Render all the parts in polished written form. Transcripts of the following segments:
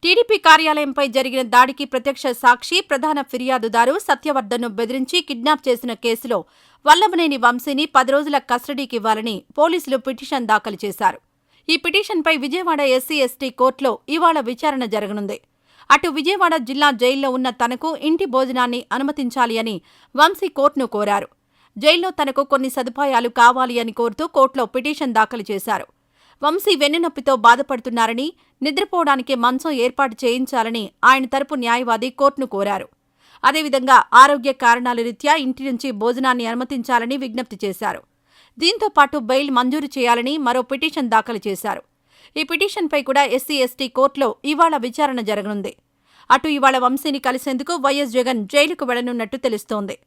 TDP కార్యాలయంపై జరిగిన దాడికి ప్రత్యక్ష సాక్షి ప్రధాన ఫిర్యాదుదారు సత్యవర్ధన్ను బెదిరించి కిడ్నాప్ చేసిన కేసులో వల్లభనేని వంశీని 10 రోజుల కస్టడీకి ఇవ్వాలని పోలీసులు పిటిషన్ దాఖలు చేశారు. ఈ పిటిషన్పై విజయవాడ ఎస్సీ ఎస్టీ కోర్టులో ఇవాళ విచారణ జరగనుంది. అటు విజయవాడ జిల్లా జైల్లో ఉన్న తనకు ఇంటి భోజనాన్ని అనుమతించాలి అని వంశీ కోర్టును కోరారు. జైల్లో తనకు కొన్ని సదుపాయాలు కావాలి అని కోరుతూ కోర్టులో పిటిషన్ దాఖలు చేశారు. వంశీ వెన్నునొప్పితో బాధపడుతున్నారని, నిద్రపోవడానికి మంచం ఏర్పాటు చేయించాలని ఆయన తరపు న్యాయవాది కోర్టును కోరారు. అదేవిధంగా ఆరోగ్య కారణాల రీత్యా ఇంటి నుంచి భోజనాన్ని అనుమతించాలని విజ్ఞప్తి చేశారు. దీంతో పాటు బెయిల్ మంజూరు చేయాలని మరో పిటిషన్ దాఖలు చేశారు. ఈ పిటిషన్పై కూడా ఎస్సీ ఎస్టీ కోర్టులో ఇవాళ విచారణ జరగనుంది. అటు ఇవాళ వంశీని కలిసేందుకు వైఎస్ జగన్ జైలుకు వెళ్లనున్నట్టు తెలుస్తోంది.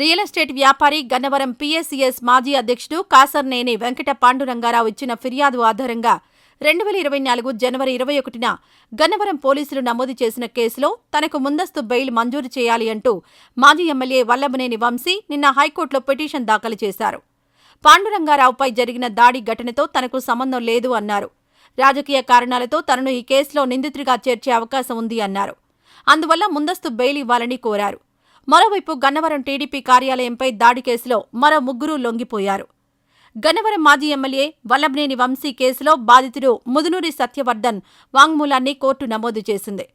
రియల్ ఎస్టేట్ వ్యాపారి గన్నవరం పీఎస్సీఎస్ మాజీ అధ్యక్షుడు కాసర్నేని వెంకట పాండురంగారావు ఇచ్చిన ఫిర్యాదు ఆధారంగా 2024 జనవరి 21న గన్నవరం పోలీసులు నమోదు చేసిన కేసులో తనకు ముందస్తు బెయిల్ మంజూరు చేయాలి అంటూ మాజీ ఎమ్మెల్యే వల్లభనేని వంశీ నిన్న హైకోర్టులో పిటిషన్ దాఖలు చేశారు. పాండురంగారావుపై జరిగిన దాడి ఘటనతో తనకు సంబంధం లేదు అన్నారు. రాజకీయ కారణాలతో తనను ఈ కేసులో నిందితుడిగా చేర్చే అవకాశం ఉంది అన్నారు. అందువల్ల ముందస్తు బెయిల్ ఇవ్వాలని కోరారు. మరోవైపు గన్నవరం టీడీపీ కార్యాలయంపై దాడి కేసులో మరో 3 లొంగిపోయారు. గన్నవరం మాజీ ఎమ్మెల్యే వల్లభనేని వంశీ కేసులో బాధితుడు ముదునూరి సత్యవర్ధన్ వాంగ్మూలాన్ని కోర్టు నమోదు చేసింది.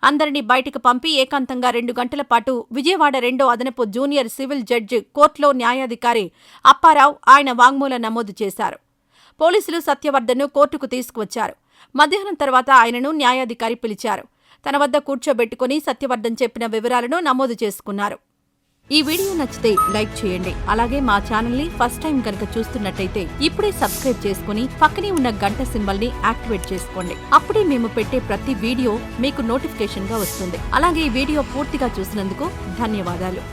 అందరినీ బయటకు పంపి ఏకాంతంగా 2 గంటల పాటు విజయవాడ 2వ అదనపు జూనియర్ సివిల్ జడ్జి కోర్టులో న్యాయాధికారి అప్పారావు ఆయన వాంగ్మూలం నమోదు చేశారు. పోలీసులు సత్యవర్ధన్ను కోర్టుకు తీసుకువచ్చారు. మధ్యాహ్నం తర్వాత ఆయనను న్యాయాధికారి పిలిచారు. తన వద్ద కూర్చోబెట్టుకుని సత్యవర్ధన్ చెప్పిన వివరాలను నమోదు చేసుకున్నారు. ఈ వీడియో నచ్చితే లైక్ చేయండి. అలాగే మా ఛానల్ ని ఫస్ట్ టైం కనుక చూస్తున్నట్టయితే ఇప్పుడే సబ్స్క్రైబ్ చేసుకుని పక్కనే ఉన్న గంట సింబల్ ని యాక్టివేట్ చేసుకోండి. అప్పుడే మేము పెట్టే ప్రతి వీడియో మీకు నోటిఫికేషన్ గా వస్తుంది. అలాగే ఈ వీడియో పూర్తిగా చూసినందుకు ధన్యవాదాలు.